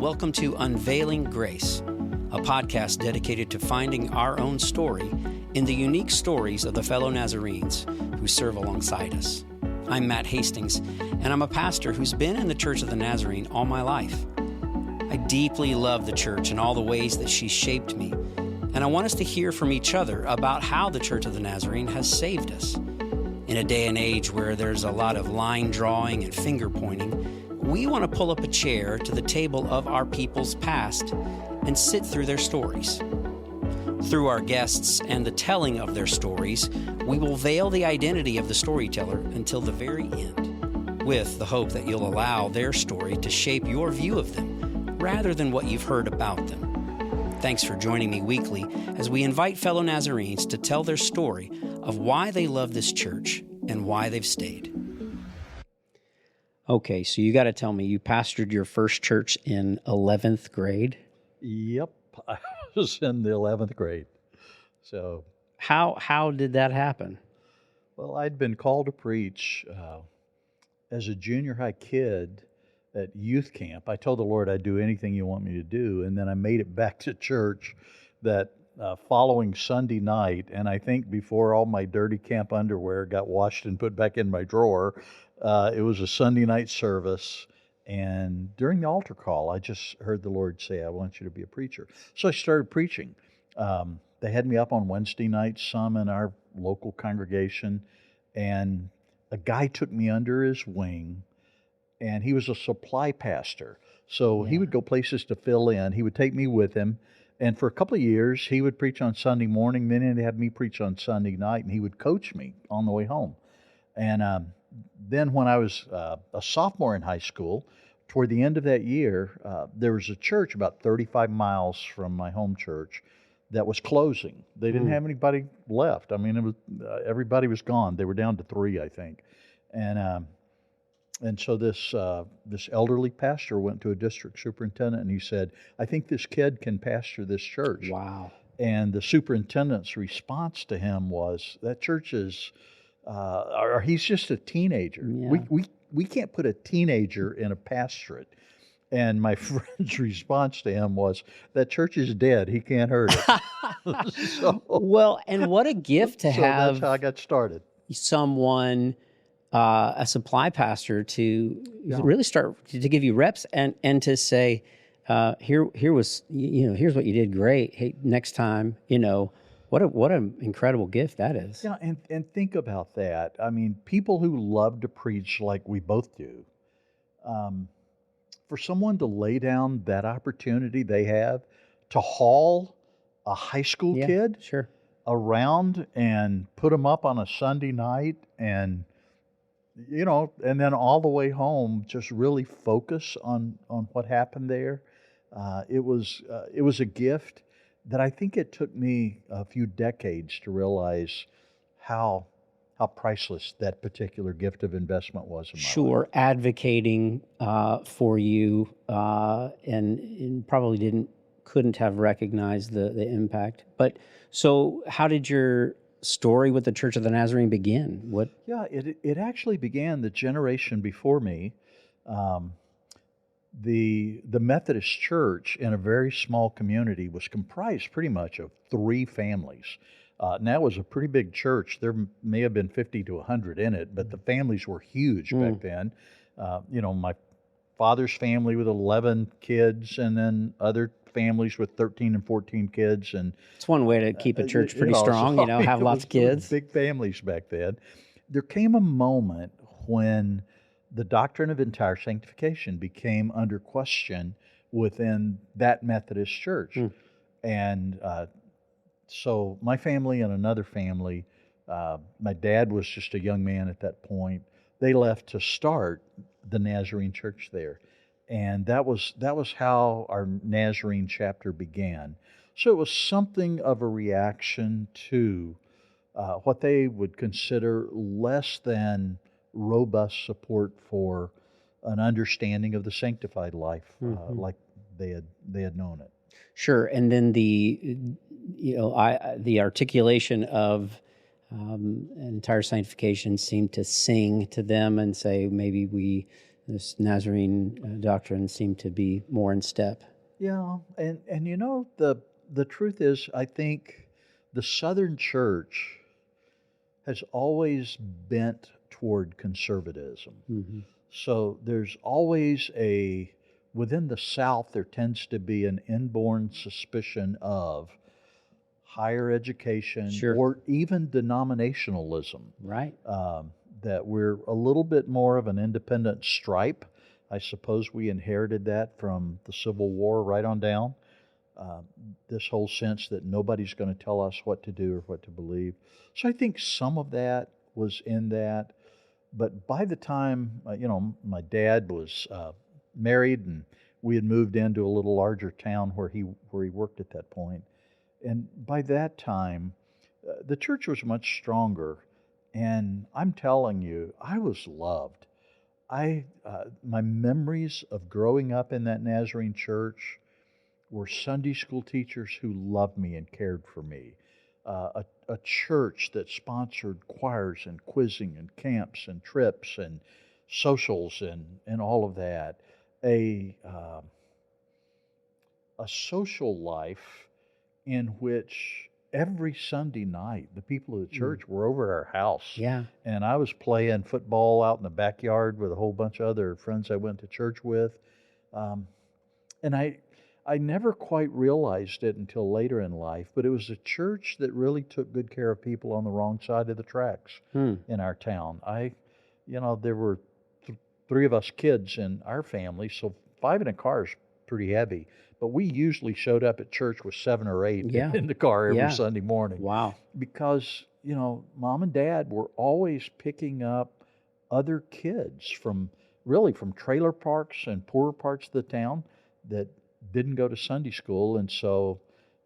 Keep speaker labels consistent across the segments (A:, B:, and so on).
A: Welcome to Unveiling Grace, a podcast dedicated to finding our own story in the unique stories of the fellow Nazarenes who serve alongside us. I'm Matt Hastings, and I'm a pastor who's been in the Church of the Nazarene all my life. I deeply love the church and all the ways that she's shaped me, and I want us to hear from each other about how the Church of the Nazarene has saved us. In a day and age where there's a lot of line drawing and finger pointing, we want to pull up a chair to the table of our people's past and sit through their stories. Through our guests and the telling of their stories, we will veil the identity of the storyteller until the very end, with the hope that you'll allow their story to shape your view of them rather than what you've heard about them. Thanks for joining me weekly as we invite fellow Nazarenes to tell their story of why they love this church and why they've stayed. Okay, so you got to tell me, you pastored your first church in 11th grade?
B: Yep, I was in the 11th grade. So
A: How did that happen?
B: well, I'd been called to preach as a junior high kid at youth camp. I told the Lord I'd do anything you want me to do, and then I made it back to church that following Sunday night, and I think before all my dirty camp underwear got washed and put back in my drawer, it was a Sunday night service, and during the altar call, I just heard the Lord say, I want you to be a preacher. So I started preaching. They had me up on Wednesday nights, some in our local congregation, and a guy took me under his wing, and he was a supply pastor. So he would go places to fill in. He would take me with him, and for a couple of years, he would preach on Sunday morning, then he'd have me preach on Sunday night, and he would coach me on the way home. And then when I was a sophomore in high school, toward the end of that year, there was a church about 35 miles from my home church that was closing. They didn't have anybody left. I mean, it was everybody was gone. They were down to 3, I think. And so this elderly pastor went to a district superintendent, and he said, I think this kid can pastor this church.
A: Wow.
B: And the superintendent's response to him was, that church is... or he's just a teenager.
A: Yeah.
B: We can't put a teenager in a pastorate. And my friend's response to him was, that church is dead. He can't hurt it.
A: Well, and what a gift to have.
B: That's how I got started.
A: Someone, a supply pastor, to really start to give you reps and to say, here was, here's what you did great. Hey, next time, what an incredible gift that is.
B: Yeah, and think about that. I mean, people who love to preach like we both do, for someone to lay down that opportunity they have to haul a high school kid around and put them up on a Sunday night and then all the way home, just really focus on what happened there. It was a gift that I think it took me a few decades to realize how priceless that particular gift of investment was in my life.
A: Advocating for you, and probably couldn't have recognized the impact. But so, how did your story with the Church of the Nazarene begin?
B: It actually began the generation before me. The Methodist Church in a very small community was comprised pretty much of 3 families. Now it was a pretty big church. There may have been 50 to 100 in it, but the families were huge back then. My father's family with 11 kids, and then other families with 13 and 14 kids. And
A: it's one way to keep a church pretty strong, have lots of kids.
B: Big families back then. There came a moment when the doctrine of entire sanctification became under question within that Methodist church. And so my family and another family, my dad was just a young man at that point, they left to start the Nazarene church there. And that was how our Nazarene chapter began. So it was something of a reaction to what they would consider less than robust support for an understanding of the sanctified life, like they had known it.
A: Sure, and then the articulation of entire sanctification seemed to sing to them and say, maybe we this Nazarene doctrine seemed to be more in step.
B: Yeah, and you know, the truth is, I think the Southern Church has always bent toward conservatism.
A: Mm-hmm.
B: So there's always within the South, there tends to be an inborn suspicion of higher education
A: Sure.
B: or even denominationalism.
A: Right.
B: That we're a little bit more of an independent stripe. I suppose we inherited that from the Civil War right on down. This whole sense that nobody's going to tell us what to do or what to believe. So I think some of that was in that. But by the time, my dad was married and we had moved into a little larger town where he worked at that point. And by that time, the church was much stronger. And I'm telling you, I was loved. My memories of growing up in that Nazarene church were Sunday school teachers who loved me and cared for me. A church that sponsored choirs and quizzing and camps and trips and socials and all of that. A social life in which every Sunday night the people of the church were over at our house.
A: Yeah.
B: And I was playing football out in the backyard with a whole bunch of other friends I went to church with. And I never quite realized it until later in life, but it was a church that really took good care of people on the wrong side of the tracks in our town. There were three of us kids in our family, so 5 in a car is pretty heavy. But we usually showed up at church with 7 or 8 in the car every Sunday morning.
A: Wow.
B: Because, Mom and Dad were always picking up other kids from trailer parks and poorer parts of the town that didn't go to Sunday school. And so,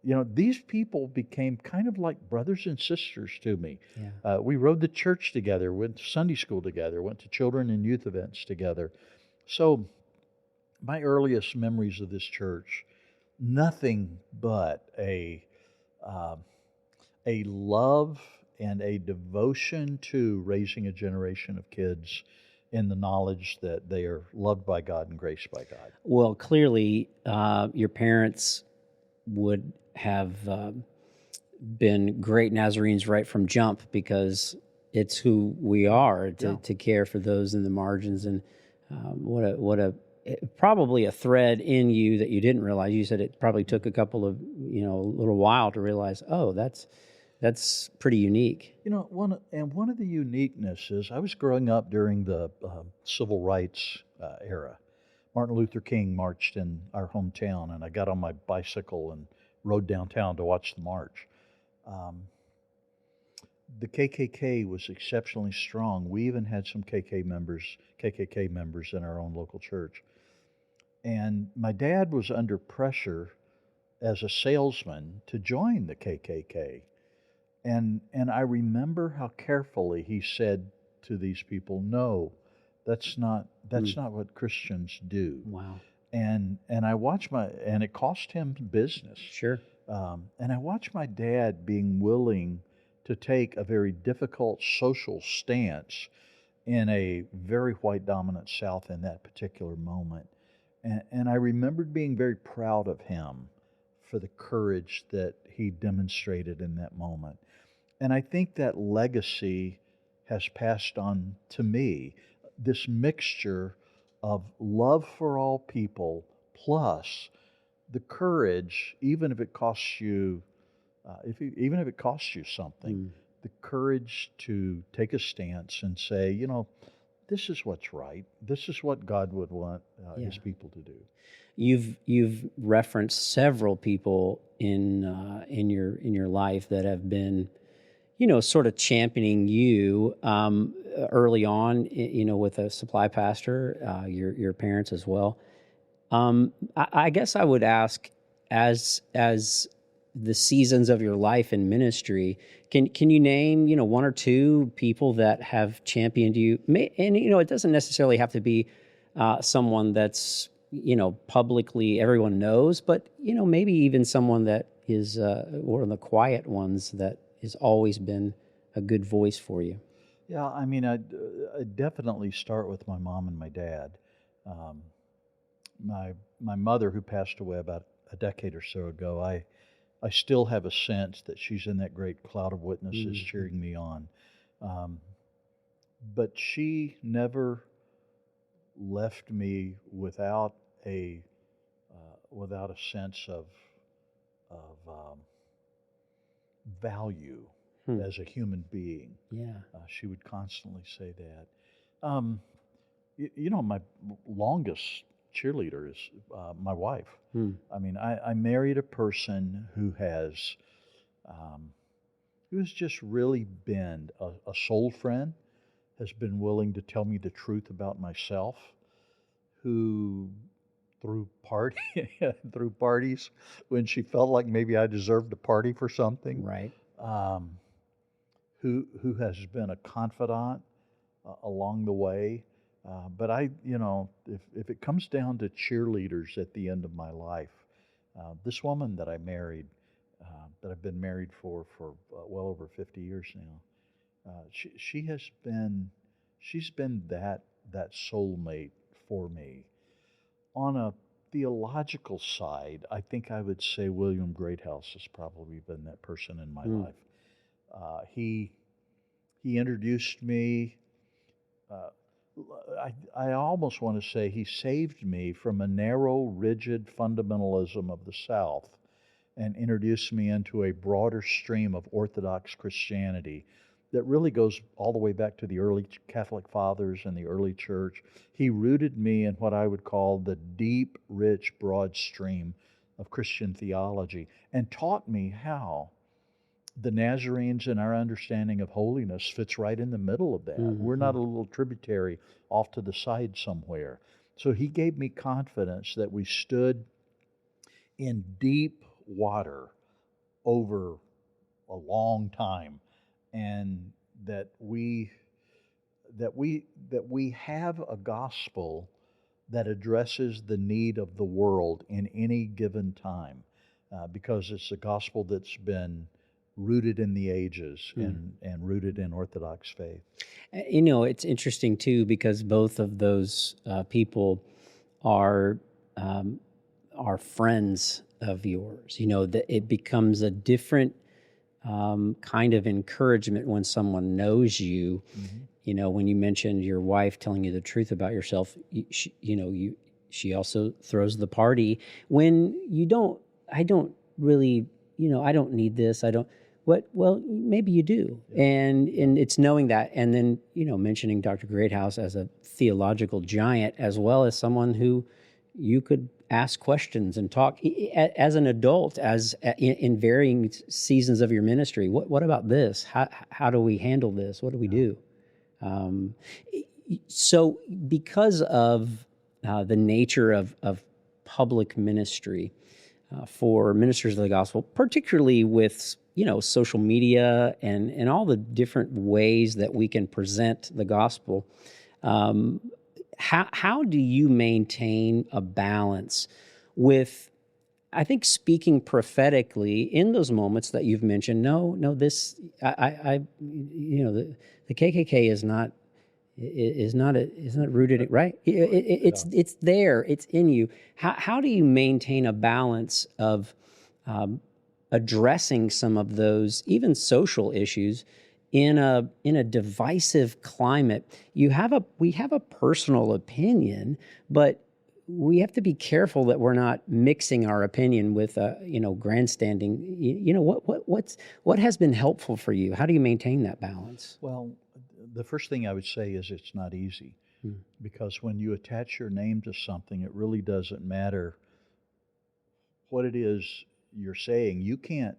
B: these people became kind of like brothers and sisters to me.
A: Yeah.
B: We rode to church together, went to Sunday school together, went to children and youth events together. So my earliest memories of this church, nothing but a love and a devotion to raising a generation of kids in the knowledge that they are loved by God and graced by God.
A: Well, clearly, your parents would have been great Nazarenes right from jump, because it's who we are to care for those in the margins. And probably a thread in you that you didn't realize. You said it probably took a little while to realize, oh, that's pretty unique.
B: One of the uniquenesses, I was growing up during the civil rights era. Martin Luther King marched in our hometown, and I got on my bicycle and rode downtown to watch the march. The KKK was exceptionally strong. We even had some KKK members in our own local church. And my dad was under pressure as a salesman to join the KKK. And I remember how carefully he said to these people, "No, that's not what Christians do."
A: Wow.
B: And I watched and it cost him business.
A: Sure.
B: And I watched my dad being willing to take a very difficult social stance in a very white dominant South in that particular moment. And I remembered being very proud of him for the courage that he demonstrated in that moment. And I think that legacy has passed on to me, this mixture of love for all people plus the courage, even if it costs you, something, the courage to take a stance and say, this is what's right. This is what God would want His people to do.
A: You've referenced several people in your life that have been, sort of championing you early on, with a supply pastor, your parents as well. I guess I would ask, as the seasons of your life in ministry, can you name, one or two people that have championed you? And, it doesn't necessarily have to be someone that's, publicly everyone knows, but, maybe even someone that is one of the quiet ones that has always been a good voice for you.
B: Yeah, I mean, I definitely start with my mom and my dad. Um, my mother, who passed away about a decade or so ago, I still have a sense that she's in that great cloud of witnesses cheering me on. Um, but she never left me without a sense of value as a human being.
A: Yeah.
B: She would constantly say that. My longest cheerleader is my wife. I mean, I married a person who's just really been a soul friend, has been willing to tell me the truth about myself, who threw through parties when she felt like maybe I deserved a party for something.
A: Right.
B: Um, who has been a confidant along the way. But if it comes down to cheerleaders at the end of my life, this woman that I married, that I've been married for well over 50 years now, she's been that soulmate for me. On a theological side, I think I would say William Greathouse has probably been that person in my life. He introduced me. Uh, I almost want to say he saved me from a narrow, rigid fundamentalism of the South and introduced me into a broader stream of Orthodox Christianity that really goes all the way back to the early Catholic fathers and the early church. He rooted me in what I would call the deep, rich, broad stream of Christian theology and taught me how the Nazarenes and our understanding of holiness fits right in the middle of that. We're not a little tributary off to the side somewhere. So he gave me confidence that we stood in deep water over a long time, and that we have a gospel that addresses the need of the world in any given time, because it's a gospel that's been rooted in the ages and rooted in Orthodox faith.
A: It's interesting too, because both of those people are friends of yours. That it becomes a different kind of encouragement when someone knows you. When you mentioned your wife telling you the truth about yourself, she also throws the party when you don't. I don't really, I don't need this. I don't. Well, maybe you do, and it's knowing that, and then mentioning Dr. Greathouse as a theological giant, as well as someone who you could ask questions and talk as an adult, in varying seasons of your ministry. What about this? How do we handle this? What do we do? So, because of the nature of public ministry for ministers of the gospel, particularly with social media and all the different ways that we can present the gospel, how do you maintain a balance with, I think, speaking prophetically in those moments that you've mentioned? No, this the KKK is not rooted right. It's there. It's in you. How do you maintain a balance of addressing some of those even social issues in a divisive climate? We have a personal opinion, but we have to be careful that we're not mixing our opinion with grandstanding. What has been helpful for you? How do you maintain that balance?
B: Well, the first thing I would say is it's not easy, because when you attach your name to something, it really doesn't matter what it is you're saying. You can't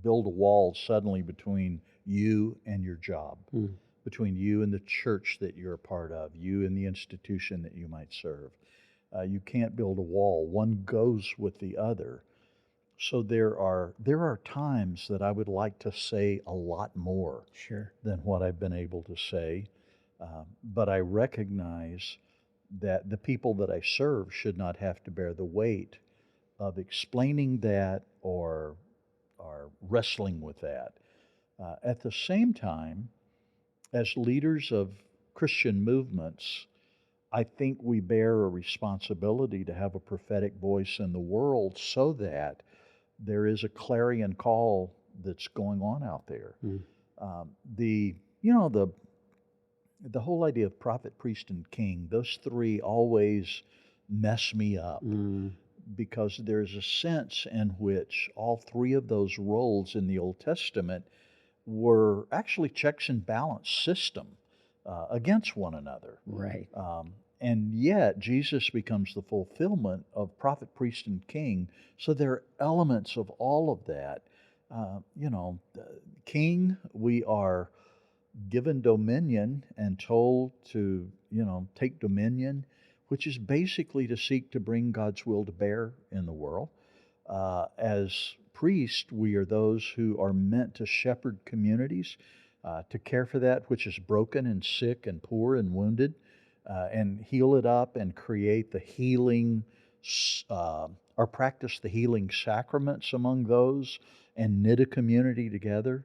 B: build a wall suddenly between you and your job, between you and the church that you're a part of, you and the institution that you might serve. You can't build a wall. One goes with the other. So there are times that I would like to say a lot more than what I've been able to say, but I recognize that the people that I serve should not have to bear the weight of explaining that or wrestling with that. At the same time, as leaders of Christian movements, I think we bear a responsibility to have a prophetic voice in the world so that there is a clarion call that's going on out there.
A: Mm.
B: The you know the whole idea of prophet, priest, and king, those three always mess me up
A: Mm.
B: because there's a sense in which all three of those roles in the Old Testament were actually checks and balance system against one another.
A: Right.
B: And yet, Jesus becomes the fulfillment of prophet, priest, and king. So there are elements of all of that. King, we are given dominion and told to, take dominion, which is basically to seek to bring God's will to bear in the world. As priests, we are those who are meant to shepherd communities, to care for that which is broken and sick and poor and wounded, and heal it up and create the healing, or practice the healing sacraments among those and knit a community together.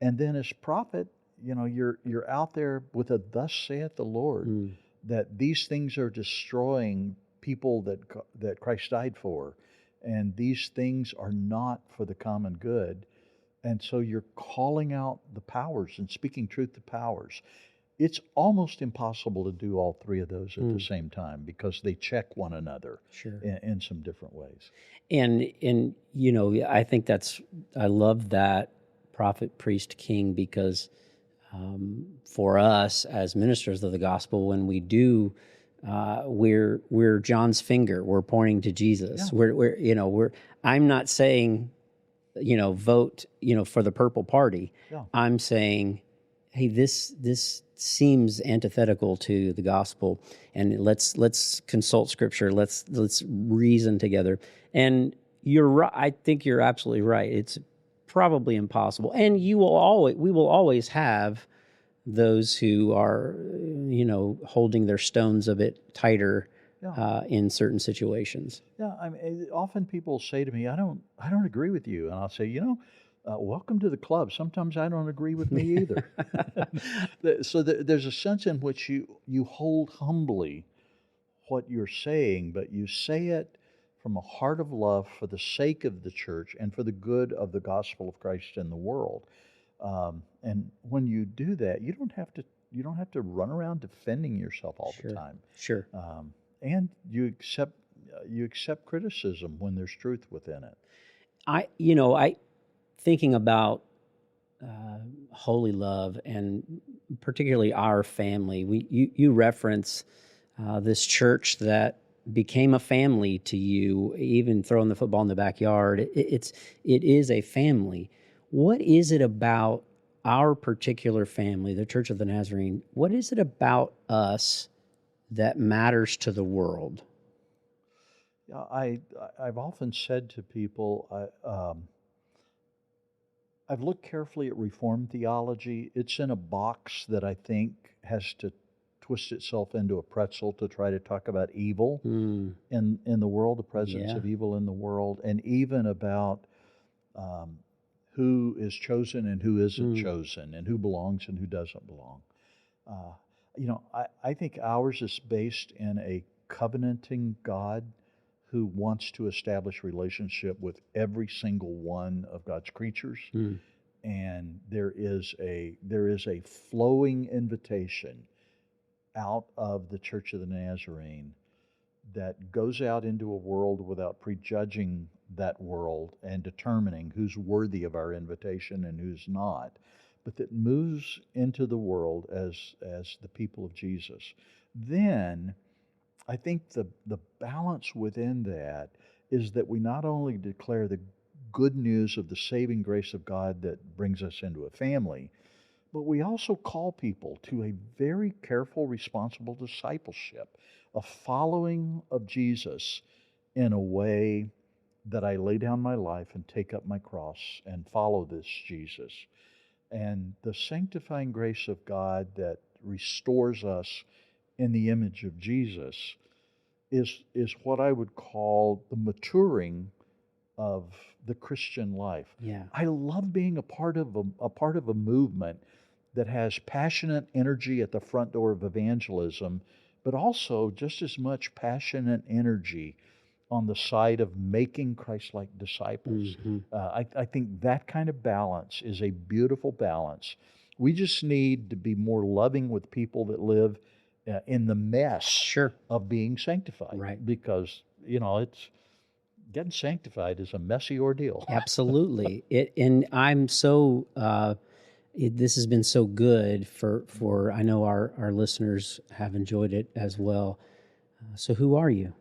B: And then as prophet, you're out there with a thus saith the Lord,
A: Mm.
B: that these things are destroying people that Christ died for, and these things are not for the common good. And so you're calling out the powers and speaking truth to powers. It's almost impossible to do all three of those at the same time because they check one another
A: Sure.
B: in some different ways.
A: And I think I love that prophet, priest, king, because for us as ministers of the gospel, when we do, we're John's finger. We're pointing to Jesus.
B: Yeah.
A: I'm not saying, vote, for the purple party.
B: Yeah.
A: I'm saying, hey, this seems antithetical to the gospel, and let's consult Scripture. Let's reason together. And you're right. I think you're absolutely right. It's probably impossible, and we will always have those who are, holding their stones a bit tighter.
B: Yeah.
A: In certain situations.
B: Yeah, often people say to me, "I don't agree with you," and I'll say, welcome to the club. Sometimes I don't agree with me either. So there's a sense in which you hold humbly what you're saying, but you say it from a heart of love for the sake of the church and for the good of the gospel of Christ in the world. And when you do that, you don't have to run around defending yourself all the time.
A: Sure.
B: And you accept criticism when there's truth within it.
A: I thinking about holy love, and particularly our family. You reference this church that became a family to you, even throwing the football in the backyard. It is a family. What is it about our particular family, the Church of the Nazarene? What is it about us that matters to the world?
B: Yeah, I've often said to people, I've looked carefully at Reformed theology. It's in a box that I think has to twist itself into a pretzel to try to talk about evil in the world, the presence of evil in the world, and even about who is chosen and who isn't chosen, and who belongs and who doesn't belong. I think ours is based in a covenanting God who wants to establish relationship with every single one of God's creatures. And there is a flowing invitation out of the Church of the Nazarene that goes out into a world without prejudging that world and determining who's worthy of our invitation and who's not, but that moves into the world as the people of Jesus. Then I think the balance within that is that we not only declare the good news of the saving grace of God that brings us into a family, but we also call people to a very careful, responsible discipleship, a following of Jesus in a way that I lay down my life and take up my cross and follow this Jesus. And the sanctifying grace of God that restores us in the image of Jesus is what I would call the maturing of the Christian life.
A: Yeah.
B: I love being a part of a movement that has passionate energy at the front door of evangelism, but also just as much passion and energy on the side of making Christ-like disciples. I think that kind of balance is a beautiful balance. We just need to be more loving with people that live in the mess of being sanctified.
A: Right.
B: Because, it's getting sanctified is a messy ordeal.
A: Absolutely. And I'm so, this has been so good for I know our listeners have enjoyed it as well. So who are you?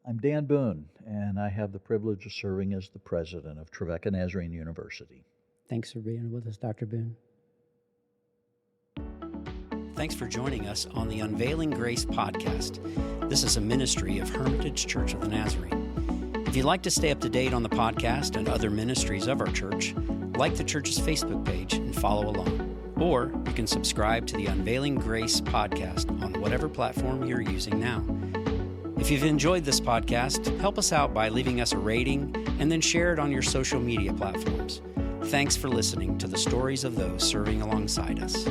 B: I'm Dan Boone, and I have the privilege of serving as the president of Trevecca Nazarene University.
A: Thanks for being with us, Dr. Boone. Thanks for joining us on the Unveiling Grace podcast. This is a ministry of Hermitage Church of the Nazarene. If you'd like to stay up to date on the podcast and other ministries of our church, like the church's Facebook page and follow along. Or you can subscribe to the Unveiling Grace podcast on whatever platform you're using now. If you've enjoyed this podcast, help us out by leaving us a rating and then share it on your social media platforms. Thanks for listening to the stories of those serving alongside us.